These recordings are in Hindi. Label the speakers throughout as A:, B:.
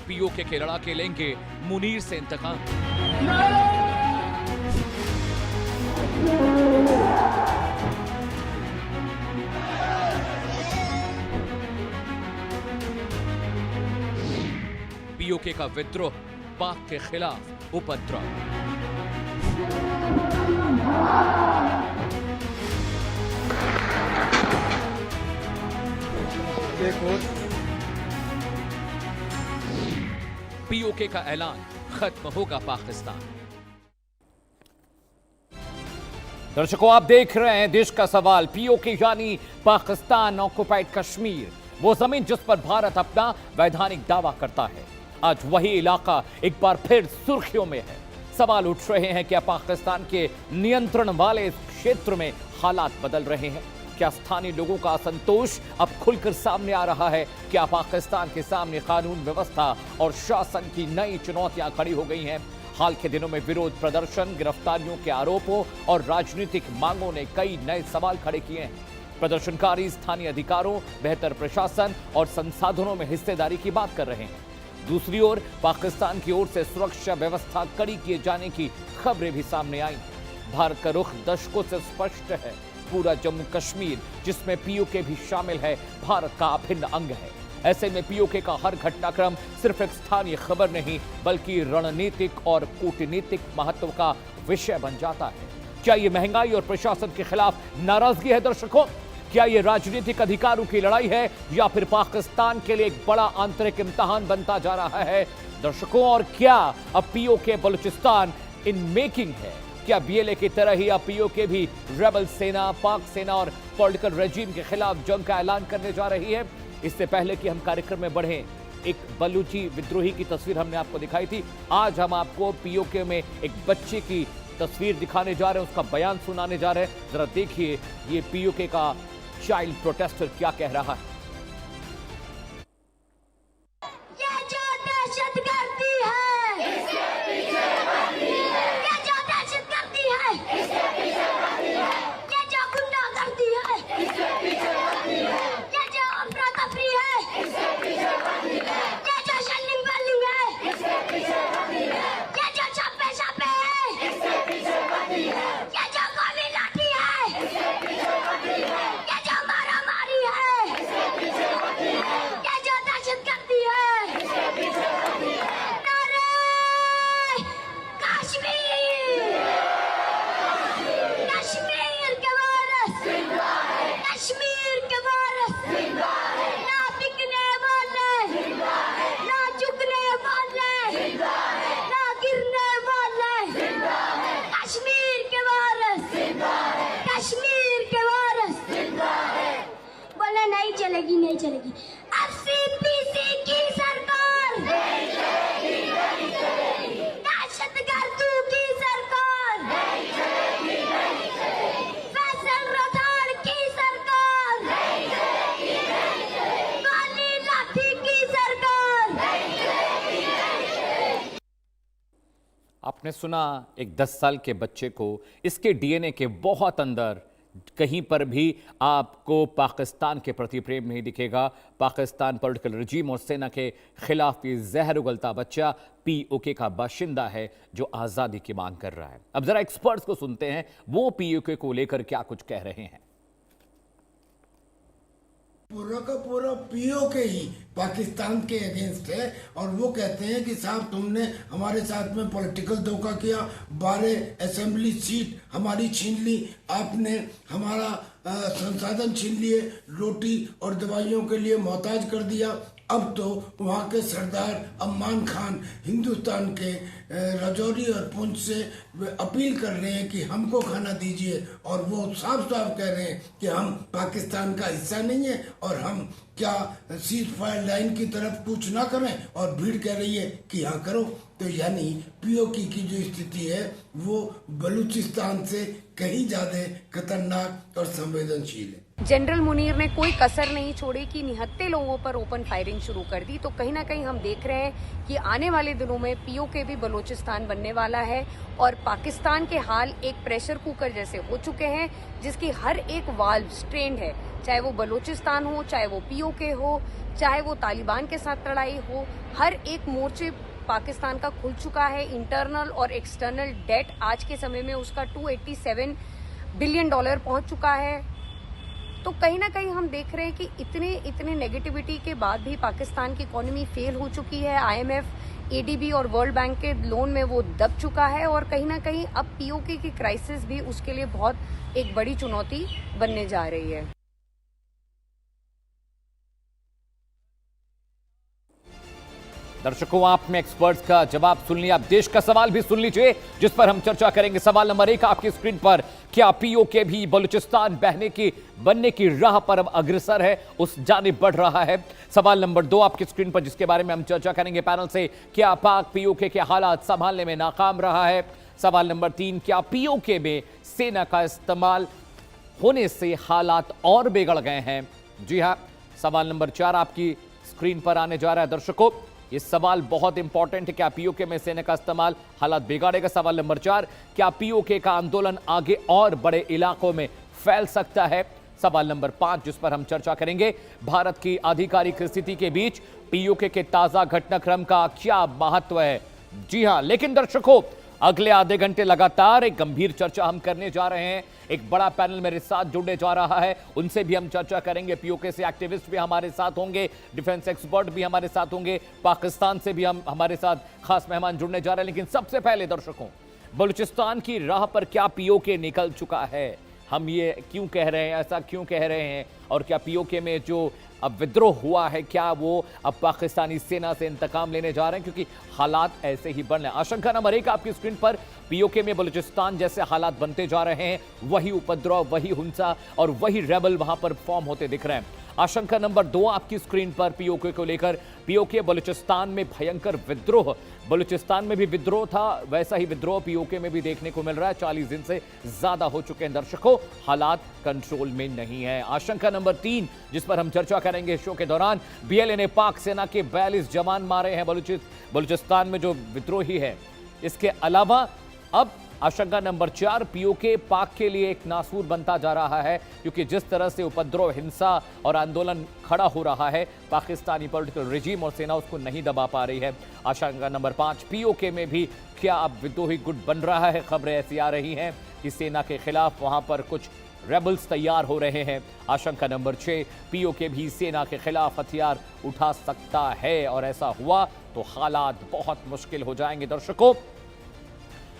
A: पीओके के लड़ाके लेंगे मुनीर से इंतकाम। पीओके का विद्रोह, पाक के खिलाफ उपद्रव। पीओके का ऐलान, खत्म होगा पाकिस्तान। दर्शकों, आप देख रहे हैं देश का सवाल। पीओके यानी पाकिस्तान ऑक्युपाइड कश्मीर, वो जमीन जिस पर भारत अपना वैधानिक दावा करता है। आज वही इलाका एक बार फिर सुर्खियों में है। सवाल उठ रहे हैं, क्या पाकिस्तान के नियंत्रण वाले इस क्षेत्र में हालात बदल रहे हैं? क्या स्थानीय लोगों का असंतोष अब खुलकर सामने आ रहा है? क्या पाकिस्तान के सामने कानून व्यवस्था और शासन की नई चुनौतियां खड़ी हो गई हैं? हाल के दिनों में विरोध प्रदर्शन, गिरफ्तारियों के आरोपों और राजनीतिक मांगों ने कई नए सवाल खड़े किए हैं। प्रदर्शनकारी स्थानीय अधिकारों, बेहतर प्रशासन और संसाधनों में हिस्सेदारी की बात कर रहे हैं। दूसरी ओर पाकिस्तान की ओर से सुरक्षा व्यवस्था कड़ी किए जाने की खबरें भी सामने आई। भारत का रुख दशकों से स्पष्ट है। पूरा जम्मू कश्मीर, जिसमें पीओके भी शामिल है, भारत का अभिन्न अंग है। ऐसे में पीओके का हर घटनाक्रम सिर्फ एक स्थानीय खबर नहीं, बल्कि रणनीतिक और कूटनीतिक महत्व का विषय बन जाता है। क्या ये महंगाई और प्रशासन के खिलाफ नाराजगी है दर्शकों? क्या ये राजनीतिक अधिकारों की लड़ाई है, या फिर पाकिस्तान के लिए एक बड़ा आंतरिक इम्तिहान बनता जा रहा है दर्शकों? और क्या अब पीओके बलूचिस्तान इन मेकिंग है? क्या बीएलए की तरह ही अब पीओके भी रेबल सेना, पाक सेना और पॉलिटिकल रेजिम के खिलाफ जंग का ऐलान करने जा रही है? इससे पहले कि हम कार्यक्रम में बढ़ें, एक बलूची विद्रोही की तस्वीर हमने आपको दिखाई थी। आज हम आपको पीओके में एक बच्चे की तस्वीर दिखाने जा रहे हैं, उसका बयान सुनाने जा रहे हैं। जरा देखिए ये पीओके का चाइल्ड प्रोटेस्टर क्या कह रहा है।
B: नहीं चलेगी। एफसीपीसी की सरकार, दहशतगर्दों की सरकार, फैसल रजाड़ की सरकार, काली लाठी की सरकार।
A: आपने सुना, एक 10 साल के बच्चे को इसके डीएनए के बहुत अंदर कहीं पर भी आपको पाकिस्तान के प्रति प्रेम नहीं दिखेगा। पाकिस्तान पॉलिटिकल रजीम और सेना के खिलाफ ये जहर उगलता बच्चा पीओके का बाशिंदा है जो आज़ादी की मांग कर रहा है। अब जरा एक्सपर्ट्स को सुनते हैं, वो पीओके को लेकर क्या कुछ कह रहे हैं।
C: पूरा का पूरा पीओके ही पाकिस्तान के अगेंस्ट है और वो कहते हैं कि साहब तुमने हमारे साथ में पॉलिटिकल धोखा किया, 12 असेंबली सीट हमारी छीन ली, आपने हमारा संसाधन छीन लिए, रोटी और दवाइयों के लिए मोहताज कर दिया। अब तो वहाँ के सरदार अम्मान खान हिंदुस्तान के राजौरी और पुंछ से अपील कर रहे हैं कि हमको खाना दीजिए, और वो साफ साफ कह रहे हैं कि हम पाकिस्तान का हिस्सा नहीं है और हम क्या सीज फायर लाइन की तरफ कुछ ना करें, और भीड़ कह रही है कि हाँ करो। तो यानी पीओके की जो स्थिति है वो बलूचिस्तान से कहीं ज्यादा खतरनाक और संवेदनशील है।
D: जनरल मुनीर ने कोई कसर नहीं छोड़ी कि निहत्थे लोगों पर ओपन फायरिंग शुरू कर दी। तो कहीं ना कहीं हम देख रहे हैं कि आने वाले दिनों में पीओके भी बलूचिस्तान बनने वाला है और पाकिस्तान के हाल एक प्रेशर कुकर जैसे हो चुके हैं, जिसकी हर एक वाल्व स्ट्रेन्ड है, चाहे वो बलूचिस्तान हो, चाहे वो पीओके हो, चाहे वो तालिबान के साथ लड़ाई हो। हर एक मोर्चे पाकिस्तान का खुल चुका है। इंटरनल और एक्सटर्नल डेट आज के समय में उसका $287 बिलियन पहुंच चुका है। तो कहीं ना कहीं हम देख रहे हैं कि इतने नेगेटिविटी के बाद भी पाकिस्तान की इकोनॉमी फेल हो चुकी है। IMF, ADB और वर्ल्ड बैंक के लोन में वो दब चुका है और कहीं ना कहीं अब पीओके की क्राइसिस भी उसके लिए बहुत एक बड़ी चुनौती बनने जा रही है।
A: दर्शकों, आपने एक्सपर्ट्स का जवाब सुन लिया, अब देश का सवाल भी सुन लीजिए जिस पर हम चर्चा करेंगे। सवाल नंबर 1 आपकी स्क्रीन पर, क्या पीओके भी बलूचिस्तान बनने की राह पर अब अग्रसर है, उस जानिब बढ़ रहा है? सवाल नंबर 2 आपकी स्क्रीन पर जिसके बारे में हम चर्चा करेंगे पैनल से, क्या पाक पीओके के हालात संभालने में नाकाम रहा है? सवाल नंबर 3, क्या पीओके में सेना का इस्तेमाल होने से हालात और बिगड़ गए हैं? जी हां। सवाल नंबर 4 आपकी स्क्रीन पर आने जा रहा है। दर्शकों, ये सवाल बहुत इंपॉर्टेंट है, क्या पीओके में सेना का इस्तेमाल हालात बिगाड़ेगा? सवाल नंबर 4, क्या पीओके का आंदोलन आगे और बड़े इलाकों में फैल सकता है? सवाल नंबर 5 जिस पर हम चर्चा करेंगे, भारत की आधिकारिक स्थिति के बीच पीओके के ताजा घटनाक्रम का क्या महत्व है? जी हां, लेकिन दर्शकों, अगले आधे घंटे लगातार एक गंभीर चर्चा हम करने जा रहे हैं। एक बड़ा पैनल मेरे साथ जुड़ने जा रहा है, उनसे भी हम चर्चा करेंगे। पीओके से एक्टिविस्ट भी हमारे साथ होंगे, डिफेंस एक्सपर्ट भी हमारे साथ होंगे, पाकिस्तान से भी हमारे साथ खास मेहमान जुड़ने जा रहे हैं। लेकिन सबसे पहले दर्शकों, बलूचिस्तान की राह पर क्या पीओके निकल चुका है? हम ये क्यों कह रहे हैं, ऐसा क्यों कह रहे हैं? और क्या पीओके में जो अब विद्रोह हुआ है, क्या वो अब पाकिस्तानी सेना से इंतकाम लेने जा रहे हैं? क्योंकि हालात ऐसे ही बन रहे हैं। आशंका नंबर 1 आपकी स्क्रीन पर, पीओके में बलूचिस्तान जैसे हालात बनते जा रहे हैं, वही उपद्रव, वही हिंसा और वही रेबल वहां पर फॉर्म होते दिख रहे हैं। आशंका नंबर 2 आपकी स्क्रीन पर, पीओके को लेकर, पीओके बलूचिस्तान में भयंकर विद्रोह। बलूचिस्तान में भी विद्रोह था, वैसा ही विद्रोह पीओके में भी देखने को मिल रहा है। 40 दिन से ज्यादा हो चुके हैं दर्शकों, हालात कंट्रोल में नहीं है। आशंका नंबर 3 जिस पर हम चर्चा करेंगे शो के दौरान, बीएलए ने पाक सेना के 42 जवान मारे हैं बलूचिस्तान में जो विद्रोही है। इसके अलावा अब आशंका नंबर 4, पीओके पाक के लिए एक नासूर बनता जा रहा है, क्योंकि जिस तरह से उपद्रव, हिंसा और आंदोलन खड़ा हो रहा है, पाकिस्तानी पॉलिटिकल रिजीम और सेना उसको नहीं दबा पा रही है। आशंका नंबर 5, पीओके में भी क्या अब विद्रोही गुट बन रहा है? खबरें ऐसी आ रही हैं कि सेना के खिलाफ वहां पर कुछ रेबल्स तैयार हो रहे हैं। आशंका नंबर 6, पीओके भी सेना के खिलाफ हथियार उठा सकता है, और ऐसा हुआ तो हालात बहुत मुश्किल हो जाएंगे दर्शकों,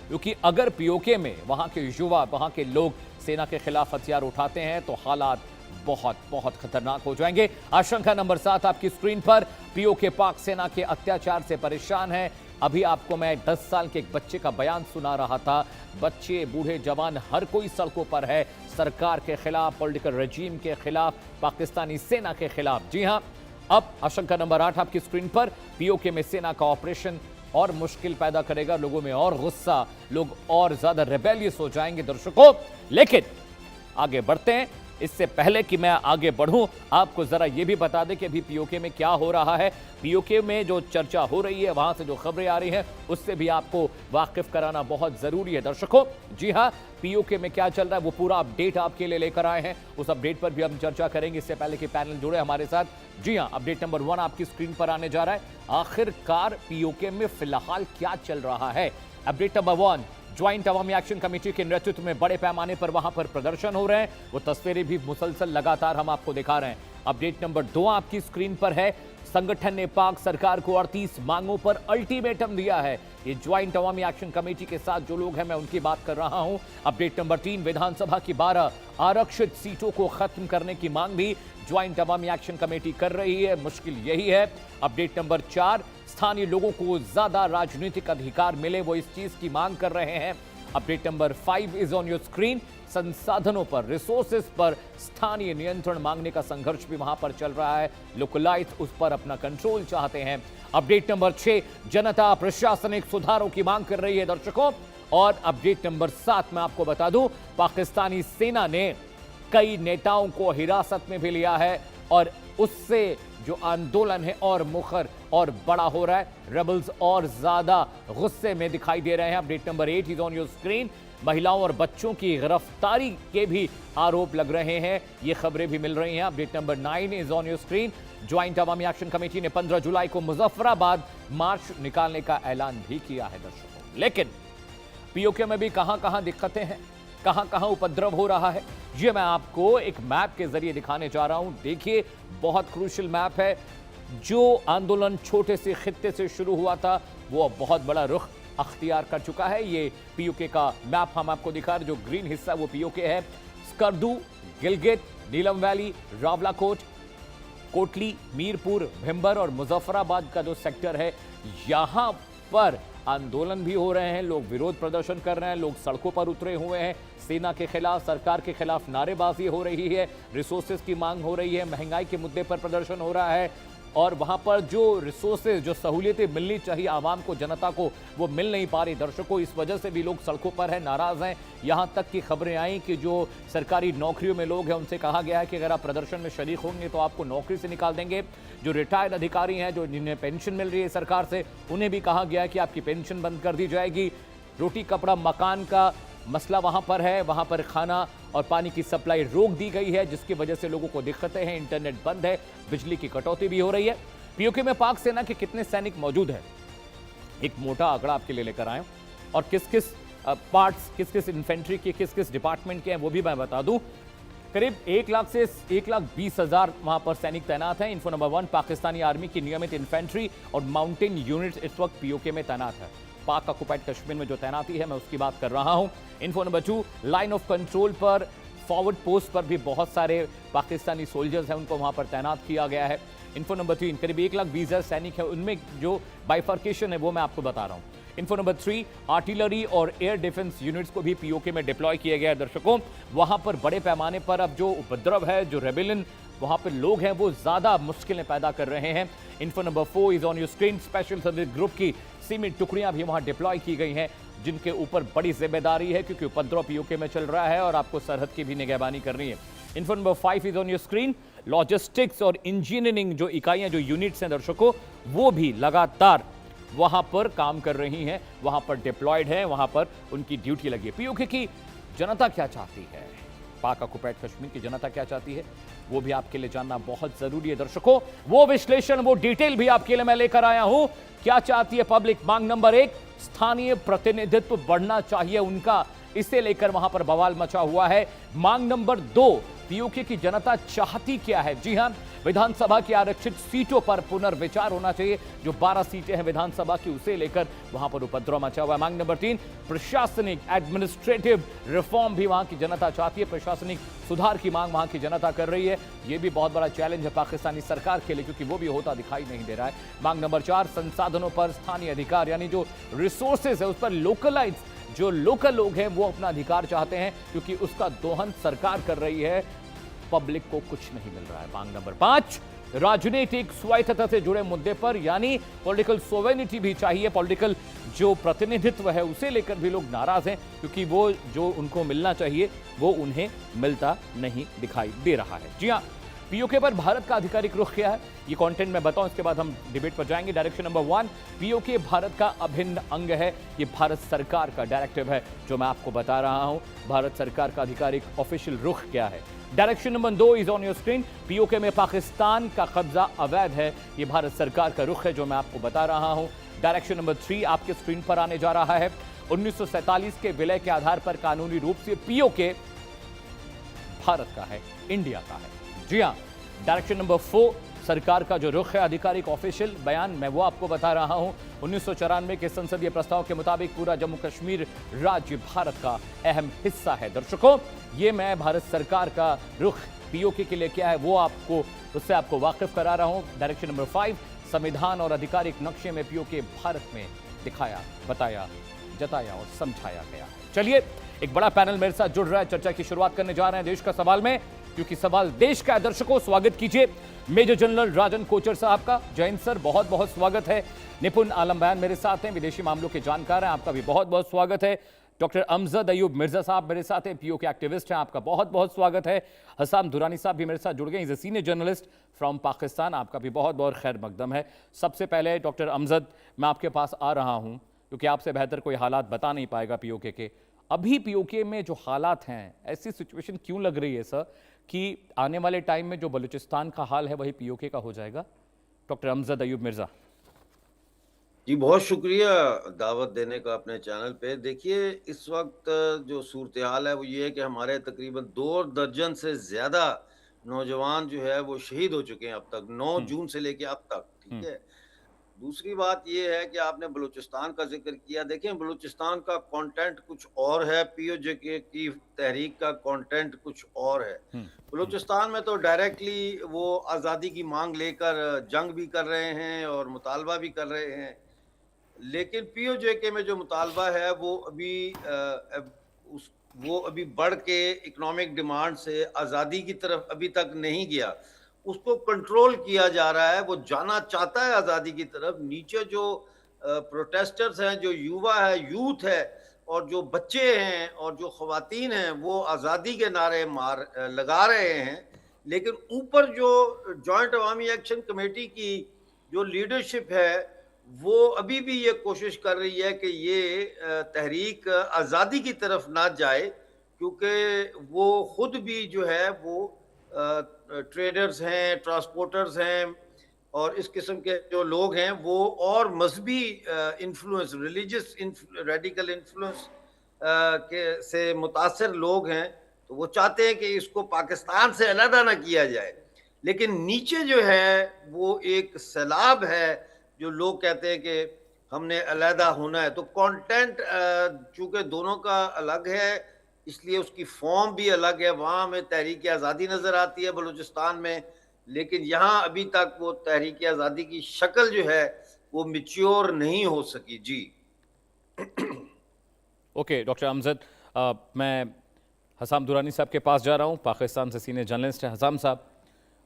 A: क्योंकि अगर पीओके में वहां के युवा, वहां के लोग सेना के खिलाफ हथियार उठाते हैं तो हालात बहुत बहुत खतरनाक हो जाएंगे। आशंका नंबर 7 आपकी स्क्रीन पर, पीओके पाक सेना के अत्याचार से परेशान है। अभी आपको मैं 10 साल के एक बच्चे का बयान सुना रहा था। बच्चे, बूढ़े, जवान, हर कोई सड़कों पर है, सरकार के खिलाफ, पॉलिटिकल रजीम के खिलाफ, पाकिस्तानी सेना के खिलाफ। जी हां, अब आशंका नंबर 8 आपकी स्क्रीन पर, पीओके में सेना का ऑपरेशन और मुश्किल पैदा करेगा, लोगों में और गुस्सा, लोग और ज्यादा रेबेलियस हो जाएंगे दर्शकों। लेकिन आगे बढ़ते हैं, इससे पहले कि मैं आगे बढ़ूं, आपको जरा यह भी बता दें कि अभी पीओके में क्या हो रहा है। पीओके में जो चर्चा हो रही है, वहां से जो खबरें आ रही हैं, उससे भी आपको वाकिफ कराना बहुत जरूरी है दर्शकों। जी हां, पीओके में क्या चल रहा है वो पूरा अपडेट आपके लिए लेकर आए हैं, उस अपडेट पर भी हम चर्चा करेंगे। इससे पहले कि पैनल जुड़े हमारे साथ, जी हां, अपडेट नंबर 1 आपकी स्क्रीन पर आने जा रहा है। आखिरकार पीओके में फिलहाल क्या चल रहा है? अपडेट नंबर 1, ज्वाइंट अवामी एक्शन कमेटी के नेतृत्व में बड़े पैमाने पर वहां पर प्रदर्शन हो रहे हैं, वो तस्वीरें भी मुसलसल लगातार हम आपको दिखा रहे हैं। अपडेट नंबर 2 आपकी स्क्रीन पर है, संगठन ने पाक सरकार को 38 मांगों पर अल्टीमेटम दिया है। ये ज्वाइंट अवामी एक्शन कमेटी के साथ जो लोग हैं, मैं उनकी बात कर रहा हूं। अपडेट नंबर 3, विधानसभा की 12 आरक्षित सीटों को खत्म करने की मांग भी ज्वाइंट अवामी एक्शन कमेटी कर रही है, मुश्किल यही है। अपडेट नंबर 4, स्थानीय लोगों को ज्यादा राजनीतिक अधिकार मिले, वो इस चीज की मांग कर रहे हैं। Update number 5 is on your screen, संसाधनों पर, रिसोर्सेज पर स्थानीय नियंत्रण मांगने का संघर्ष भी वहां पर चल रहा है। लोकलाइट्स उस पर अपना कंट्रोल चाहते हैं। अपडेट नंबर 6, जनता प्रशासनिक सुधारों की मांग कर रही है दर्शकों। और अपडेट नंबर 7 मैं आपको बता दूं, पाकिस्तानी सेना ने कई नेताओं को हिरासत में भी लिया है और उससे जो आंदोलन है और मुखर और बड़ा हो रहा है। रेबल्स और ज्यादा गुस्से में दिखाई दे रहे हैं। Update number 8 is on your screen. महिलाओं और बच्चों की गिरफ्तारी के भी आरोप लग रहे हैं, ये खबरें भी मिल रही हैं। Update number 9 is on your screen. Joint Awami action committee ने 15 जुलाई को मुजफ्फराबाद मार्च निकालने का ऐलान भी किया है दर्शकों। लेकिन पीओके में भी कहां दिक्कतें हैं, कहां उपद्रव हो रहा है, ये मैं आपको एक मैप के जरिए दिखाने जा रहा हूं। देखिए, बहुत क्रूशियल मैप है। जो आंदोलन छोटे से खित्ते से शुरू हुआ था वो अब बहुत बड़ा रुख अख्तियार कर चुका है। ये पीओके का मैप हम आपको दिखा रहे। जो ग्रीन हिस्सा वो पीओके है। स्कर्दू, गिलगित, नीलम वैली, रावलाकोट, कोटली, मीरपुर, भिंबर और मुजफ्फराबाद का जो सेक्टर है, यहां पर आंदोलन भी हो रहे हैं। लोग विरोध प्रदर्शन कर रहे हैं, लोग सड़कों पर उतरे हुए हैं। सेना के खिलाफ, सरकार के खिलाफ नारेबाजी हो रही है, रिसोर्सेज की मांग हो रही है, महंगाई के मुद्दे पर प्रदर्शन हो रहा है और वहां पर जो रिसोर्सेज, जो सहूलियतें मिलनी चाहिए आवाम को, जनता को, वो मिल नहीं पा रही दर्शकों। इस वजह से भी लोग सड़कों पर हैं, नाराज हैं। यहां तक की खबरें आई कि जो सरकारी नौकरियों में लोग हैं उनसे कहा गया है कि अगर आप प्रदर्शन में शरीक होंगे तो आपको नौकरी से निकाल देंगे। जो रिटायर्ड अधिकारी हैं, जो जिन्हें पेंशन मिल रही है सरकार से, उन्हें भी कहा गया है कि आपकी पेंशन बंद कर दी जाएगी। रोटी कपड़ा मकान का मसला वहां पर है, वहां पर खाना और पानी की सप्लाई रोक दी गई है, जिसकी वजह से लोगों को दिक्कतें हैं। इंटरनेट बंद है, बिजली की कटौती भी हो रही है। पीओके में पाक सेना के कितने सैनिक मौजूद हैं, एक मोटा आंकड़ा आपके लिए लेकर आए और किस किस पार्ट्स, किस किस इन्फेंट्री के, किस किस डिपार्टमेंट के हैं वो भी मैं बता दूं। करीब 1 लाख से 1,20,000 वहां पर सैनिक तैनात हैं। इन्फो नंबर 1, पाकिस्तानी आर्मी की नियमित इन्फेंट्री और माउंटेन यूनिट्स इस वक्त पीओके में तैनात है। पाक ऑक्युपाइड कश्मीर में जो तैनाती है मैं उसकी बात कर रहा हूं। Info number 2, line of control पर, फॉरवर्ड पोस्ट पर भी बहुत सारे पाकिस्तानी सोल्जर्स हैं, उनको वहां पर तैनात किया गया है। इन्फो नंबर 3, करीब 1,20,000 सैनिक है, उनमें जो बाइफर्केशन है वो मैं आपको बता रहा हूं। इन्फो नंबर 3, आर्टिलरी और एयर डिफेंस यूनिट्स को भी पीओके में डिप्लॉय किया गया है दर्शकों। वहां पर बड़े पैमाने पर अब जो उपद्रव है, जो रेबेलियन वहां पर लोग हैं, वो ज्यादा मुश्किलें पैदा कर रहे हैं। Info number 4 is on your screen. Special service group की सीमित टुकड़ियां भी वहां डिप्लॉय की गई हैं, जिनके ऊपर बड़ी जिम्मेदारी है क्योंकि उपद्रव पीओके में चल रहा है और आपको सरहद की भी निगहबानी करनी है। Info number 5 is on your screen. Logistics और इंजीनियरिंग जो इकाइयां, जो यूनिट्स हैं दर्शकों, वो भी लगातार वहां पर काम कर रही हैं, वहां पर डिप्लॉयड है, वहां पर उनकी ड्यूटी लगी है। पीओके की जनता क्या चाहती है, पाक ऑक्युपाइड कश्मीर की जनता क्या चाहती है, वो भी आपके लिए जानना बहुत जरूरी है दर्शकों। वो विश्लेषण, वो डिटेल भी आपके लिए मैं लेकर आया हूं। क्या चाहती है पब्लिक? मांग नंबर 1, स्थानीय प्रतिनिधित्व बढ़ना चाहिए उनका, इसे लेकर वहां पर बवाल मचा हुआ है। मांग नंबर 2, पीओके की जनता चाहती क्या है? जी हां, विधानसभा की आरक्षित सीटों पर पुनर्विचार होना चाहिए। जो 12 सीटें हैं विधानसभा की, उसे लेकर वहां पर उपद्रव मचा हुआ है। मांग नंबर 3, प्रशासनिक एडमिनिस्ट्रेटिव रिफॉर्म भी वहां की जनता चाहती है। प्रशासनिक सुधार की मांग वहां की जनता कर रही है। यह भी बहुत बड़ा चैलेंज है पाकिस्तानी सरकार के लिए, क्योंकि वो भी होता दिखाई नहीं दे रहा है। मांग नंबर 4, संसाधनों पर स्थानीय अधिकार, यानी जो रिसोर्सेज है उस पर लोकलाइज, जो लोकल लोग हैं वो अपना अधिकार चाहते हैं, क्योंकि उसका दोहन सरकार कर रही है, पब्लिक को कुछ नहीं मिल रहा है। मांग नंबर 5, राजनीतिक स्वायत्तता से जुड़े मुद्दे पर, यानी पॉलिटिकल सोवेनिटी भी चाहिए। पॉलिटिकल जो प्रतिनिधित्व है उसे लेकर भी लोग नाराज हैं, क्योंकि वो जो उनको मिलना चाहिए वो उन्हें मिलता नहीं दिखाई दे रहा है। जी हां, पीओके पर भारत का आधिकारिक रुख क्या है, ये कंटेंट मैं बताऊं, इसके बाद हम डिबेट पर जाएंगे। डायरेक्शन नंबर 1, पीओके भारत का अभिन्न अंग है। ये भारत सरकार का डायरेक्टिव है जो मैं आपको बता रहा हूं। भारत सरकार का आधिकारिक ऑफिशियल रुख क्या है। Direction number 2 is on your screen. PoK में पाकिस्तान का कब्जा अवैध है, ये भारत सरकार का रुख है जो मैं आपको बता रहा हूं। डायरेक्शन नंबर 3 आपके स्क्रीन पर आने जा रहा है। 1947 के विलय के आधार पर कानूनी रूप से पीओके भारत का है, इंडिया का है। जी हां, डायरेक्शन नंबर 4, सरकार का जो रुख है, आधिकारिक ऑफिशियल बयान, मैं वो आपको बता रहा हूं। 1994 के संसदीय प्रस्ताव के मुताबिक पूरा जम्मू कश्मीर राज्य भारत का अहम हिस्सा है। दर्शकों, ये मैं भारत सरकार का रुख पीओके के लिए क्या है वो आपको, उससे आपको वाकिफ करा रहा हूं। डायरेक्शन नंबर 5, संविधान और आधिकारिक नक्शे में पीओके भारत में दिखाया, बताया, जताया और समझाया गया। चलिए, एक बड़ा पैनल मेरे साथ जुड़ रहा है, चर्चा की शुरुआत करने जा रहे हैं देश का सवाल में, क्योंकि सवाल देश का है। दर्शकों, स्वागत कीजिए मेजर जनरल राजन कोचर साहब का। जैन सर, बहुत बहुत स्वागत है। निपुण आलम बयान मेरे साथ हैं, विदेशी मामलों के जानकार हैं, आपका भी बहुत बहुत स्वागत है। डॉक्टर अमजद अयूब मिर्जा साहब मेरे साथ हैं, पीओके एक्टिविस्ट हैं, आपका बहुत बहुत स्वागत है। हसाम दुरानी साहब भी मेरे साथ जुड़ गए, is a senior journalist from Pakistan, आपका भी बहुत बहुत खैर मकदम है। सबसे पहले डॉक्टर अमजद, मैं आपके पास आ रहा हूं क्योंकि आपसे बेहतर कोई हालात बता नहीं पाएगा पीओके के। अभी पीओके में जो हालात हैं, ऐसी सिचुएशन क्यों लग रही है सर कि आने वाले टाइम में जो बलूचिस्तान का हाल है वही पीओके का हो जाएगा? डॉक्टर अमजद अयूब मिर्जा
E: जी, बहुत शुक्रिया दावत देने का अपने चैनल पे। देखिए, इस वक्त जो सूरत हाल है वो ये है कि हमारे तकरीबन 2 दर्जन से ज़्यादा नौजवान जो है वो शहीद हो चुके हैं अब तक, 9 जून से लेके अब तक, ठीक है। दूसरी बात ये है कि आपने बलूचिस्तान का जिक्र किया। देखें, बलूचिस्तान का कंटेंट कुछ और है, पीओके की तहरीक का कंटेंट कुछ और है। बलूचिस्तान में तो डायरेक्टली वो आज़ादी की मांग लेकर जंग भी कर रहे हैं और मुतालबा भी कर रहे हैं, लेकिन पीओके में जो मुतालबा है वो अभी बढ़ के इकोनॉमिक डिमांड से आज़ादी की तरफ अभी तक नहीं गया। उसको कंट्रोल किया जा रहा है, वो जाना चाहता है आज़ादी की तरफ। नीचे जो प्रोटेस्टर्स हैं, जो युवा है, यूथ है, और जो बच्चे हैं और जो ख़वातीन हैं, वो आज़ादी के नारे लगा रहे हैं। लेकिन ऊपर जो जॉइंट अवामी एक्शन कमेटी की जो लीडरशिप है, वो अभी भी ये कोशिश कर रही है कि ये तहरीक आज़ादी की तरफ ना जाए, क्योंकि वो खुद भी जो है वो ट्रेडर्स हैं, ट्रांसपोर्टर्स हैं, और इस किस्म के जो लोग हैं वो और मजहबी इन्फ्लुएंस, रिलीजियस रेडिकल इन्फ्लुएंस के से मुतासर लोग हैं। तो वो चाहते हैं कि इसको पाकिस्तान से अलग ना किया जाए। लेकिन नीचे जो है वो एक सैलाब है, जो लोग कहते हैं कि हमने अलहदा होना है। तो कंटेंट चूंकि दोनों का अलग है, इसलिए उसकी फॉर्म भी अलग है। वहाँ हमें तहरीक आज़ादी नज़र आती है बलूचिस्तान में, लेकिन यहाँ अभी तक वो तहरीक आज़ादी की शक्ल जो है वो मैच्योर नहीं हो सकी। जी
A: ओके डॉक्टर अमजद, मैं हसाम दुरानी साहब के पास जा रहा हूँ, पाकिस्तान से सीनियर जर्नलिस्ट हैं। हसाम साहब,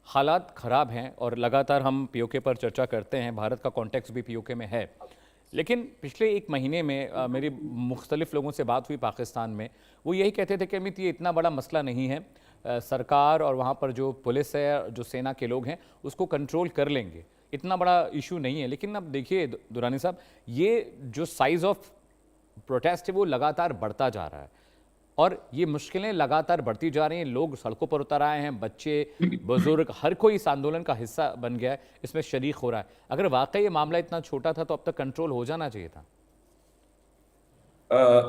A: हालात ख़राब हैं और लगातार हम पीओके पर चर्चा करते हैं, भारत का कॉन्टेक्स्ट भी पीओके में है, लेकिन पिछले एक महीने में मेरी मुख्तलिफ लोगों से बात हुई पाकिस्तान में, वो यही कहते थे कि अमित ये इतना बड़ा मसला नहीं है, सरकार और वहाँ पर जो पुलिस है, जो सेना के लोग हैं, उसको कंट्रोल कर लेंगे, इतना बड़ा इशू नहीं है। लेकिन अब देखिए दुरानी साहब, ये जो साइज़ ऑफ प्रोटेस्ट है वो लगातार बढ़ता जा रहा है और ये मुश्किलें लगातार बढ़ती जा रही हैं। लोग सड़कों पर उतर आए हैं, बच्चे, बुजुर्ग, हर कोई इस आंदोलन का हिस्सा बन गया है, इसमें शरीक हो रहा है। अगर वाकई ये मामला इतना छोटा था तो अब तक कंट्रोल हो जाना चाहिए था।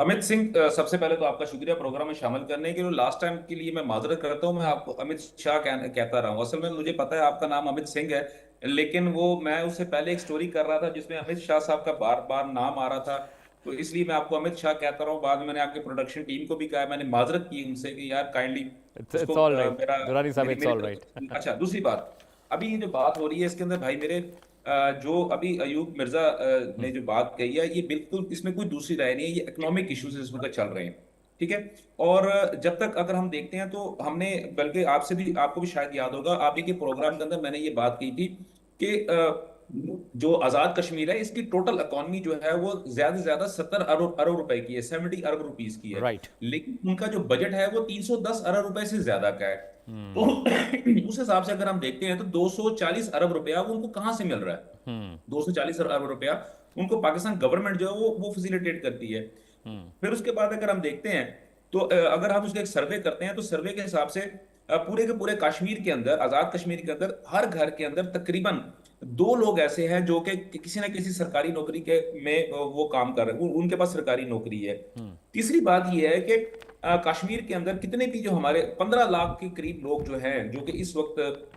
F: अमित सिंह, सबसे पहले तो आपका शुक्रिया प्रोग्राम में शामिल करने के लिए। लास्ट टाइम के लिए मैं माजरत करता हूं, मैं आपको अमित शाह कहता रहा हूं। असल में मुझे पता है आपका नाम अमित सिंह है, लेकिन वो मैं उससे पहले एक स्टोरी कर रहा था जिसमें अमित शाह साहब का बार बार नाम आ रहा था, तो इसलिए मैं आपको अमित शाह कहता रहा हूँ। बाद में मैंने आपके प्रोडक्शन टीम को भी कहा, मैंने माजरत की उनसे कि यार काइंडली अच्छा। दूसरी बात, अभी ये जो बात हो रही है इसके अंदर भाई मेरे, जो अभी अयूब मिर्जा ने जो बात कही है, ये बिल्कुल इसमें कोई दूसरी राय नहीं है, ये इकोनॉमिक इश्यूज इस वक्त चल रहे हैं, ठीक है। और जब तक अगर हम देखते हैं तो हमने, बल्कि आपको भी शायद याद होगा, आप ही के प्रोग्राम के अंदर मैंने ये बात की थी कि जो आजाद कश्मीर है इसकी टोटल इकोनॉमी जो है वो ज्यादा से ज्यादा 70 अरब रुपए की है, 70 अरब रुपीस की है,
A: राइट।
F: लेकिन उनका जो बजट है वो 310 अरब रुपए से ज्यादा का है। तो उस हिसाब से अगर हम देखते हैं तो 240 अरब रुपया वो उनको कहां से मिल रहा है? 240 अरब रुपया उनको पाकिस्तान गवर्नमेंट जो है वो फैसिलिटेट करती है। फिर उसके बाद अगर हम देखते हैं तो अगर हम उसका एक सर्वे करते हैं तो सर्वे के हिसाब से पूरे के पूरे कश्मीर के अंदर, आजाद कश्मीर के अंदर, हर घर के अंदर तकरीबन 2 लोग ऐसे हैं जो कि किसी ना किसी सरकारी नौकरी के में वो काम कर रहे हैं, उनके पास सरकारी नौकरी है। तीसरी बात ये है कि कश्मीर के अंदर कितने भी जो हमारे 15 लाख के करीब लोग जो हैं जो कि इस वक्त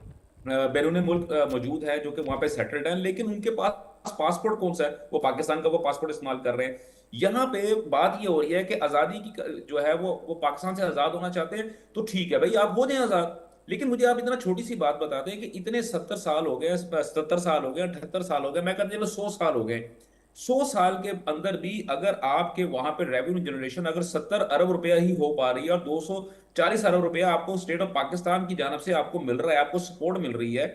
F: बैरून मुल्क मौजूद है, जो कि वहां पे सेटल्ड है, लेकिन उनके पास पासपोर्ट कौन सा है? वो पाकिस्तान का वो पासपोर्ट इस्तेमाल कर रहे हैं। यहाँ पे बात ये हो रही है कि आजादी की जो है वो पाकिस्तान से आजाद होना चाहते हैं, तो ठीक है भाई, आप हो जाएं आजाद, लेकिन मुझे आप इतना छोटी सी बात बता दें कि इतने 70 साल हो गए, 77 साल हो गए, 78 साल हो गए, मैं कहता हूं 100 साल हो गए, 100 साल के अंदर भी अगर आपके वहां पे रेवेन्यू जनरेशन अगर 70 अरब रुपया ही हो पा रही है और 240 अरब रुपया आपको स्टेट ऑफ पाकिस्तान की जानब से आपको मिल रहा है, आपको सपोर्ट मिल रही है,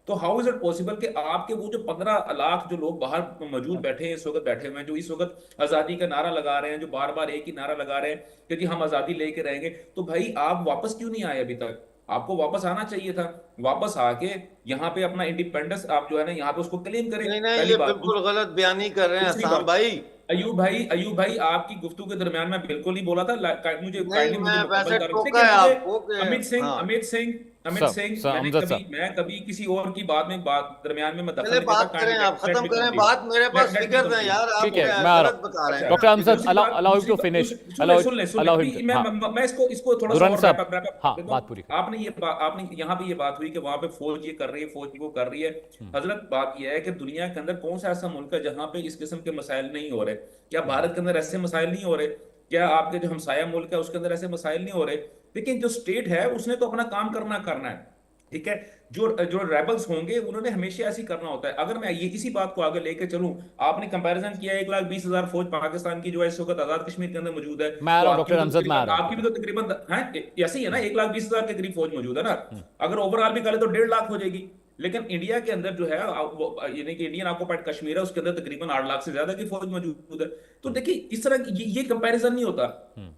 F: तो हाउ इज इट पॉसिबल कि आपके वो जो 15 लाख जो लोग बाहर मौजूद बैठे हैं, इस वक्त बैठे हुए हैं, जो इस वक्त आजादी का नारा लगा रहे हैं, जो बार बार एक ही नारा लगा रहे हैं कि जी हम आजादी लेके रहेंगे, तो भाई आप वापस क्यों नहीं आए अभी तक? आपको वापस आना चाहिए था। वापस आके यहाँ पे अपना इंडिपेंडेंस आप जो है ना यहाँ पे उसको क्लेम करें।
E: नहीं नहीं,
F: पहली
E: ये
F: बात।
E: बिल्कुल गलत बयानी कर रहे हैं
F: दूसरी
E: हसाम
F: बात,
E: भाई।
F: अयूब भाई आपकी गुफ्तगू के दरमियान मैं बिल्कुल नहीं बोला था। मुझे
E: नहीं,
F: काइंडली मुझे
E: मैं
F: मुकम्मल
E: वैसे
F: कर
E: टोका
F: देखिए।
E: है
F: मुझे
E: आपको कि हाँ,
F: अमित सिंह
A: सर अमजद साहब,
F: मैं कभी किसी और की बात में दरमियान में मैं दखल
E: चले
F: नहीं देता।
E: बात करें, आप खत्म करें
F: काइंडली
E: बात, मेरे पास
F: लेट मी
E: फिगर्स हैं
F: कंप्लीट।
E: यार, आप
A: ठीक है, मैं आ रहा
E: गलत बता रहे
F: अच्छा,
E: हैं।
A: डॉक्टर अमजद,
F: दूसरी बात,
A: allow him to finish,
F: soon
A: allow him
F: ले,
A: to, हाँ,
F: मैं इसको थोड़ा सा
A: दुरानी
F: और
A: साहब,
F: wrap up
A: हाँ,
F: कर देता
A: बात
F: हूं।
A: पूरी
F: आपने यहाँ पे ये बात हुई कि वहां पे फौज ये कर रही है, फौज वो कर रही है। हजरत बात ये है कि दुनिया के अंदर कौन सा ऐसा मुल्क है जहां पे इस किस्म के मसाइल नहीं हो रहे? क्या भारत के अंदर ऐसे मसाइल नहीं हो रहे? क्या आपके जो हमसाया मुल्क है उसके अंदर ऐसे मसाइल नहीं हो रहे? लेकिन जो स्टेट है उसने तो अपना काम करना है, ठीक है। जो जो रेबल्स होंगे उन्होंने हमेशा ऐसे ही करना होता है। अगर मैं ये इसी बात को आगे लेके चलूं, आपने कंपैरिजन किया 1,20,000 फौज पाकिस्तान की जो है इस वक्त आजाद कश्मीर के अंदर मौजूद है,
A: मैं आ
F: तो
A: रहा हूं डॉक्टर अमजद, मैं आ रहा हूं।
F: आपकी भी तो तकरीबन ऐसे ही है ना, 1,20,000 के करीब फौज मौजूद है ना। अगर ओवरऑल भी करें तो 1.5 लाख हो जाएगी। लेकिन इंडिया के अंदर जो है यानी कि इंडियन ऑक्युपाइड कश्मीर है, उसके अंदर तकरीबन 8 लाख से ज्यादा की फौज मौजूद है। तो देखिए इस तरह ये कंपैरिजन नहीं होता।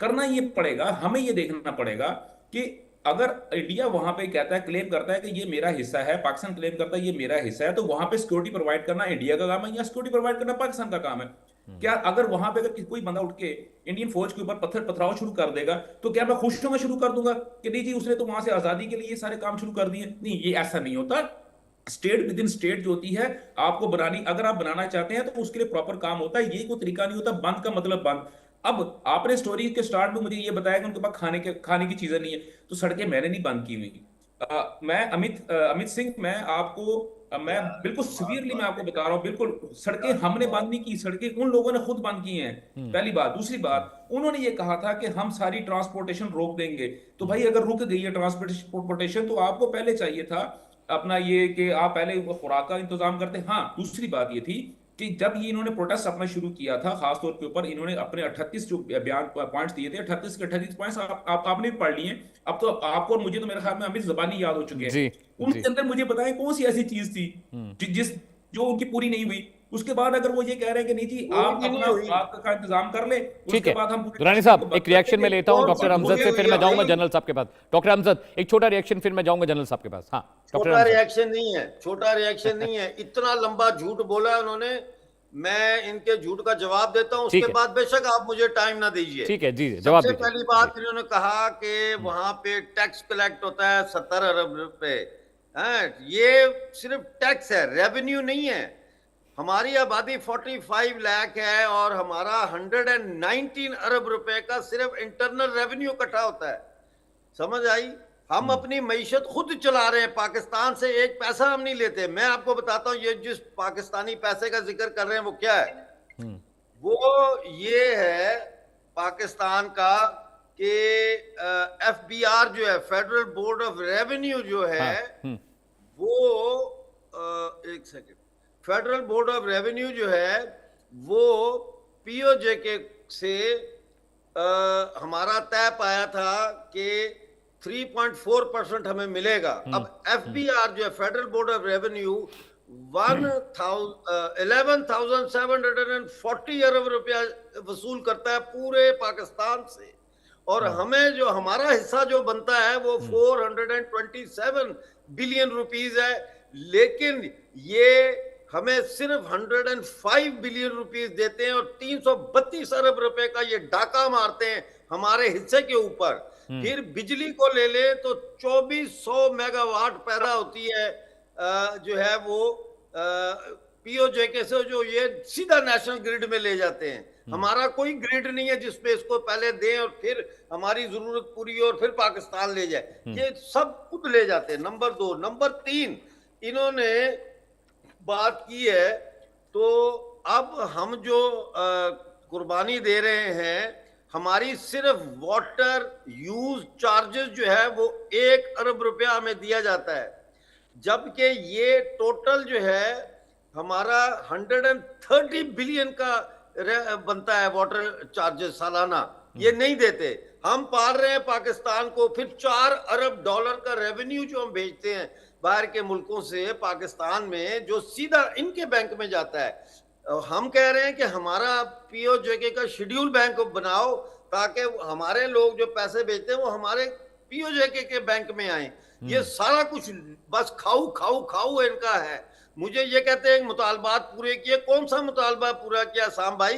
F: करना ये पड़ेगा, हमें ये देखना पड़ेगा कि अगर इंडिया वहां पे कहता है, क्लेम करता है कि ये मेरा हिस्सा है, पाकिस्तान क्लेम करता है ये मेरा हिस्सा है, तो वहां पे सिक्योरिटी प्रोवाइड करना इंडिया का काम है या सिक्योरिटी प्रोवाइड करना पाकिस्तान का काम है? क्या अगर वहां पे अगर कोई बंदा उठ के इंडियन फौज के ऊपर पत्थर पथराव शुरू कर देगा तो क्या मैं खुश होना शुरू कर दूंगा कि नहीं जी उसने तो वहां से आजादी के लिए ये सारे काम शुरू कर दिए? नहीं, ये ऐसा नहीं होता। स्टेट विद इन स्टेट जो होती है, आपको बनानी, अगर आप बनाना चाहते हैं तो उसके लिए प्रॉपर काम होता है। ये कोई तरीका नहीं होता बंद का मतलब बंद। अब आपने स्टोरी के स्टार्ट में मुझे ये बताया कि उनके पास खाने की चीजें नहीं है, तो सड़कें मैंने नहीं बंद की हुई। मैं अमित सिंह, मैं बिल्कुल सिवियरली मैं आपको बता रहा हूं, बिल्कुल सड़कें हमने बंद नहीं की, सड़कें उन लोगों ने खुद बंद की हैं। पहली बात। दूसरी बात, उन्होंने ये कहा था कि हम सारी ट्रांसपोर्टेशन रोक देंगे। तो भाई अगर रुक गई है ट्रांसपोर्टेशन तो आपको पहले चाहिए था अपना ये कि आप पहले खुराक का इंतजाम करते। हाँ, दूसरी बात ये थी कि जब ये इन्होंने प्रोटेस्ट अपना शुरू किया था, खासतौर के ऊपर इन्होंने अपने 38 जो बयान पॉइंट्स दिए थे, 38 के 38 पॉइंट्स आपने भी पढ़ लिए। अब तो आपको और मुझे तो मेरे ख्याल में अभी जबानी याद हो चुके हैं। उनके अंदर मुझे बताएं कौन सी ऐसी चीज थी जो उनकी पूरी नहीं हुई। उसके बाद अगर वो ये कह रहे हैं कि नहीं जी आप अपना खुराक का इंतजाम कर ले, उसके बाद हम
A: दुरानी साहब एक रिएक्शन में लेता हूं डॉक्टर अमजद से, फिर मैं जाऊंगा जनरल साहब के पास। डॉक्टर अमजद एक छोटा रिएक्शन, फिर मैं जाऊंगा जनरल साहब के पास। हाँ,
E: छोटा रिएक्शन नहीं है, छोटा रिएक्शन नहीं है। इतना लंबा झूठ बोला है उन्होंने, मैं इनके झूठ का जवाब देता हूं, उसके बाद बेशक आप मुझे टाइम ना दीजिए।
A: ठीक है जी, जवाब दीजिए।
E: सबसे पहली बात इन्होंने कहा कि वहां पे टैक्स कलेक्ट होता है 70 अरब रुपए। ये सिर्फ टैक्स है, रेवेन्यू नहीं है। हमारी आबादी 45 लाख है और हमारा 119 अरब रुपए का सिर्फ इंटरनल रेवेन्यू इकट्ठा होता है। समझ आई? हम अपनी मईशत खुद चला रहे हैं, पाकिस्तान से एक पैसा हम नहीं लेते। मैं आपको बताता हूँ, ये जिस पाकिस्तानी पैसे का जिक्र कर रहे हैं वो क्या है। वो ये है पाकिस्तान का कि FBR जो है, फेडरल बोर्ड ऑफ रेवेन्यू जो है, वो एक second, federal board of revenue जो है वो POJ के से हमारा तय पाया था कि 3.4% हमें मिलेगा। अब FBR जो है, फेडरल बोर्ड ऑफ रेवेन्यू 11,740 अरब रुपया वसूल करता है पूरे पाकिस्तान से, और हमें जो हमारा हिस्सा जो बनता है वो 427 बिलियन रुपीस है। लेकिन ये हमें सिर्फ 105 बिलियन रुपीस देते हैं और 332 अरब रुपए का ये डाका मारते हैं हमारे हिस्से के ऊपर। फिर बिजली को ले ले तो 2400 मेगावाट पैदा होती है, जो है वो POJ के से, जो ये सीधा नेशनल ग्रिड में ले जाते हैं। हमारा कोई ग्रिड नहीं है जिसपे इसको पहले दें और फिर हमारी जरूरत पूरी हो और फिर पाकिस्तान ले जाए। ये सब खुद ले जाते हैं। नंबर 2। नंबर 3, इन्होंने बात की है तो अब हम जो कुर्बानी दे रहे हैं, हमारी सिर्फ वाटर यूज चार्जेस जो है वो 1 अरब रुपया हमें दिया जाता है, जबकि ये टोटल जो है हमारा 130 बिलियन का बनता है वाटर चार्जेस सालाना। ये नहीं देते। हम पाल रहे हैं पाकिस्तान को, फिर $4 अरब का रेवेन्यू जो हम भेजते हैं। बाहर के मुल्कों से पाकिस्तान में जो सीधा इनके बैंक में जाता है। हम कह रहे हैं कि हमारा पीओजेके का शेड्यूल बैंक बनाओ ताकि हमारे लोग जो पैसे भेजते हैं वो हमारे पीओजेके के बैंक में आए। ये सारा कुछ बस खाऊ खाऊ खाऊ इनका है। मुझे ये कहते हैं मुतालबात पूरे किए, कौन सा मुतालबा पूरा किया साम भाई,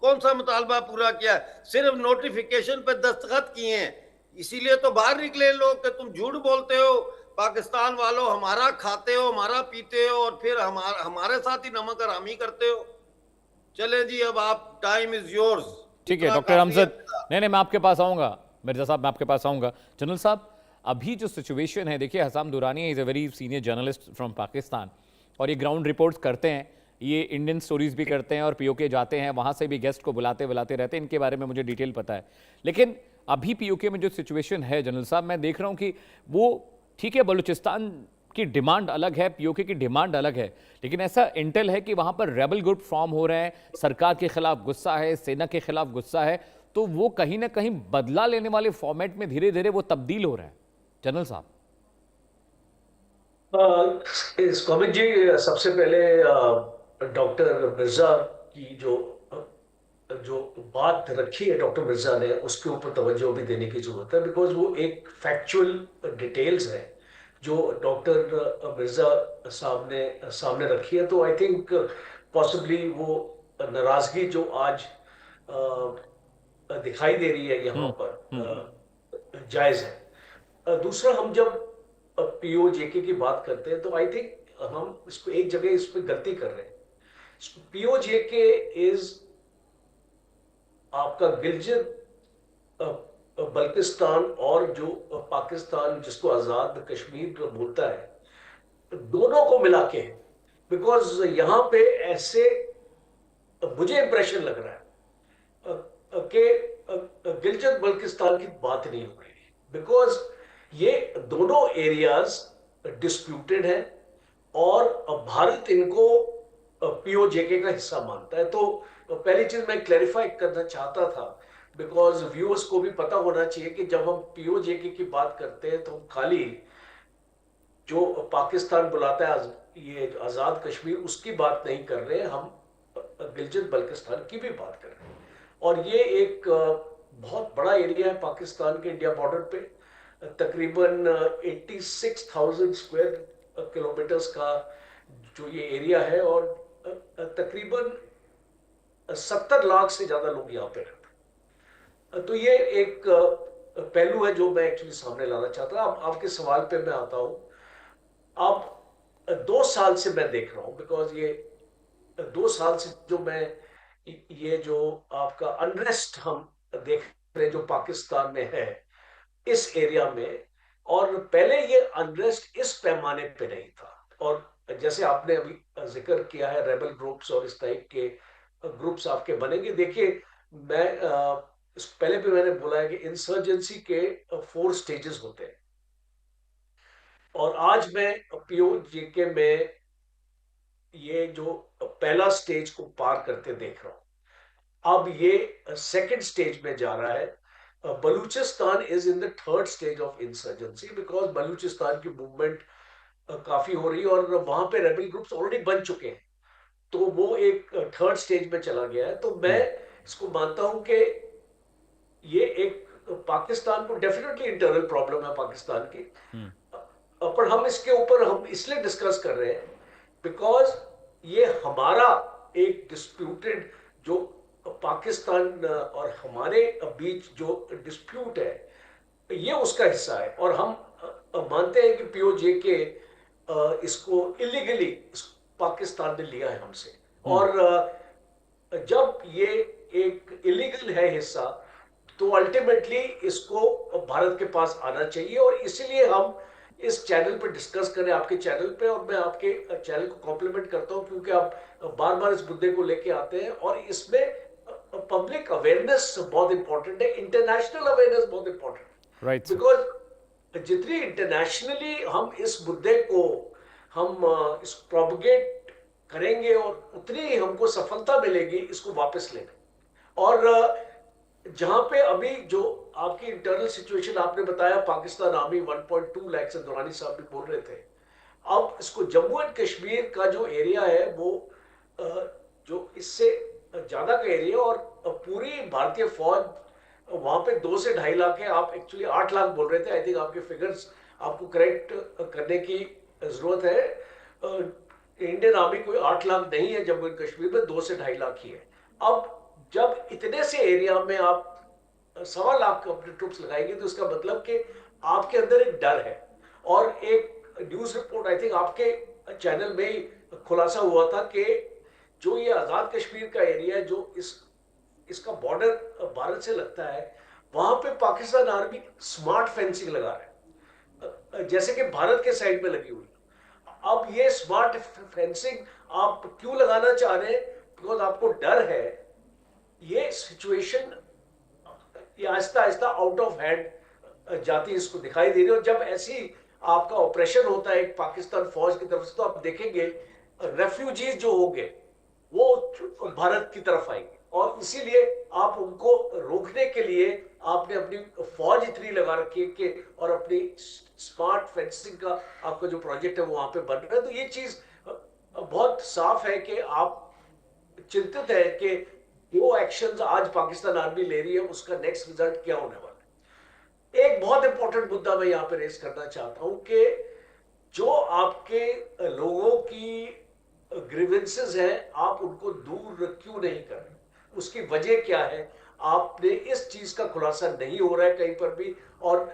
E: कौन सा मुतालबा पूरा किया? सिर्फ नोटिफिकेशन पे दस्तखत किए हैं, इसीलिए तो बाहर निकले लोग कि तुम झूठ बोलते हो, पाकिस्तान वालों हमारा खाते हो, हमारा पीते हो और फिर हमारे साथ ही नमक हरामी करते हो। चले जी, अब आप, टाइम इज योर्स।
A: ठीक है डॉक्टर अमजद, नहीं मैं आपके पास आऊंगा, मिर्जा साहब मैं आपके पास आऊंगा। जनरल साहब, अभी जो सिचुएशन है, देखिए Hasam Durrani is a very senior journalist from Pakistan और ये ग्राउंड रिपोर्ट्स करते हैं, ये इंडियन स्टोरीज भी करते हैं और पीओके जाते हैं, वहाँ से भी गेस्ट को बुलाते रहते हैं, इनके बारे में मुझे डिटेल पता है। लेकिन अभी पीओके में जो सिचुएशन है जनरल साहब, मैं देख रहा हूँ कि वो ठीक है, बलूचिस्तान की डिमांड अलग है, पीओके की डिमांड अलग है, लेकिन ऐसा इंटेल है कि वहाँ पर रेबल ग्रुप फॉर्म हो रहे हैं, सरकार के खिलाफ गुस्सा है, सेना के खिलाफ गुस्सा है, तो वो कहीं ना कहीं बदला लेने वाले फॉर्मेट में धीरे धीरे वो तब्दील हो रहा है। जनरल साहब
G: इस कॉमिक जी, सबसे पहले डॉक्टर मिर्जा की जो बात रखी है डॉक्टर मिर्जा ने, उसके ऊपर तवज्जो भी देने की जरूरत है, बिकॉज वो एक फैक्चुअल डिटेल्स है जो डॉक्टर मिर्जा साहब ने सामने रखी है। तो आई थिंक पॉसिबली वो नाराजगी जो आज दिखाई दे रही है यहाँ पर जायज है। दूसरा, हम जब पीओजेके की बात करते हैं तो आई थिंक हम इसको एक जगह इस पर गलती कर रहे हैं। पीओजेके इज आपका गिलजित बल्तिस्तान और जो पाकिस्तान जिसको आजाद कश्मीर बोलता है, दोनों को मिला के, बिकॉज यहां पे ऐसे मुझे इंप्रेशन लग रहा है कि गिलजित बल्तिस्तान की बात नहीं हो रही, बिकॉज ये दोनों एरियाज डिस्प्यूटेड हैं और भारत इनको पीओजेके का हिस्सा मानता है। तो पहली चीज मैं क्लैरिफाई करना चाहता था, बिकॉज व्यूअर्स को भी पता होना चाहिए कि जब हम पीओजेके की बात करते हैं तो हम खाली जो पाकिस्तान बुलाता है ये आजाद कश्मीर, उसकी बात नहीं कर रहे, हम गिलजित बल्तिस्तान की भी बात कर रहे हैं। और ये एक बहुत बड़ा एरिया है पाकिस्तान के इंडिया बॉर्डर पे, तकरीबन 86,000 स्क्वायर किलोमीटर्स का जो ये एरिया है और तकरीबन 70 लाख से ज्यादा लोग यहाँ पे रहते हैं। तो ये एक पहलू है जो मैं एक्चुअली सामने लाना चाहता हूँ। अब आपके सवाल पे मैं आता हूँ। अब 2 साल से मैं देख रहा हूँ, बिकॉज ये 2 साल से जो मैं ये जो आपका अनरेस्ट हम देख रहे हैं जो पाकिस्तान में है इस एरिया में, और पहले ये अनरेस्ट इस पैमाने पे नहीं था। और जैसे आपने अभी जिक्र किया है रेबल ग्रुप्स और इस टाइप के ग्रुप्स आपके बनेंगे। देखिए, मैं पहले भी मैंने बोला है कि इंसर्जेंसी के 4 स्टेजेस होते हैं और आज मैं पीओजेके में ये जो पहला स्टेज को पार करते देख रहा हूं। अब ये सेकंड स्टेज में जा रहा है। Balochistan is in the third stage of insurgency, because Balochistan की मूवमेंट काफी हो रही है और वहां पे रेबल ग्रुप्स ऑलरेडी बन चुके हैं, तो वो एक थर्ड स्टेज में चला गया है। तो मैं इसको मानता हूं कि ये एक पाकिस्तान को डेफिनेटली इंटरनल प्रॉब्लम है पाकिस्तान की, पर हम इसके ऊपर हम इसलिए डिस्कस कर रहे हैं बिकॉज ये हमारा एक डिस्प्यूटेड जो पाकिस्तान और हमारे बीच जो डिस्प्यूट है ये उसका हिस्सा है, और हम मानते हैं कि पीओजेके इसको इलीगली पाकिस्तान ने लिया है हमसे, और जब ये एक इलीगल है हिस्सा तो अल्टीमेटली इसको भारत के पास आना चाहिए। और इसीलिए हम इस चैनल पर डिस्कस करें, आपके चैनल पे, और मैं आपके चैनल को कॉम्प्लीमेंट करता हूं क्योंकि आप बार बार इस मुद्दे को लेके आते हैं और इसमें पब्लिक अवेयरनेस बहुत इंपॉर्टेंट है, इंटरनेशनल अवेयरनेस बहुत इंपॉर्टेंट है,
A: राइट,
G: बिकॉज जितनी इंटरनेशनली हम इस मुद्दे को हम इस प्रोपगेट करेंगे और उतनी ही हमको सफलता मिलेगी इसको वापस लेने। और जहां पे अभी जो आपकी इंटरनल सिचुएशन आपने बताया, पाकिस्तान आर्मी 1.2 लाख से दुरानी साहब भी बोल रहे थे, अब इसको जम्मू एंड कश्मीर का जो एरिया है वो जो इससे ज्यादा का एरिया, और पूरी भारतीय फौज वहां पे 2 से 2.5 लाख है। आप एक्चुअली 8 लाख बोल रहे थे, आई थिंक आपके फिगर्स आपको करेक्ट करने की जरूरत है। इंडियन आर्मी कोई 8 लाख नहीं है जम्मू एंड कश्मीर में, 2 से 2.5 लाख ही है। अब जब इतने से एरिया में आप 1.25 लाख अपने ट्रुप्स लगाएंगे तो इसका मतलब कि आपके अंदर एक डर है। और एक न्यूज रिपोर्ट आई थिंक आपके चैनल में ही खुलासा हुआ था कि जो ये आजाद कश्मीर का एरिया है, जो इसका बॉर्डर भारत से लगता है, वहां पे पाकिस्तान आर्मी स्मार्ट फेंसिंग लगा रहा है, जैसे कि भारत के साइड में लगी हुई। अब ये स्मार्ट फेंसिंग आप क्यों लगाना चाह रहे हैं? बिकॉज आपको डर है ये सिचुएशन ये Aahista Aahista out of hand जाती इसको दिखाई दे रही है। और जब ऐसी आपका ऑपरेशन होता है एक पाकिस्तान फौज की तरफ से, तो आप देखेंगे रेफ्यूजीज जो होंगे वो भारत की तरफ आएंगे, और इसीलिए आप उनको रोकने के लिए आपने अपनी फौज इतनी लगा रखी है कि, और अपनी स्मार्ट फेंसिंग का आपका जो प्रोजेक्ट है वो वहां पे बन रहा है। तो ये चीज बहुत साफ है कि आप चिंतित है कि जो एक्शंस आज पाकिस्तान आर्मी ले रही है उसका नेक्स्ट रिजल्ट क्या होने वाला है। एक बहुत इंपॉर्टेंट मुद्दा मैं यहां पे रेस करना चाहता हूं कि जो आपके लोगों की ग्रीवेंसेस हैं, आप उनको दूर क्यों नहीं कर रहे? उसकी वजह क्या है? आपने इस चीज का खुलासा नहीं हो रहा है कहीं पर भी। और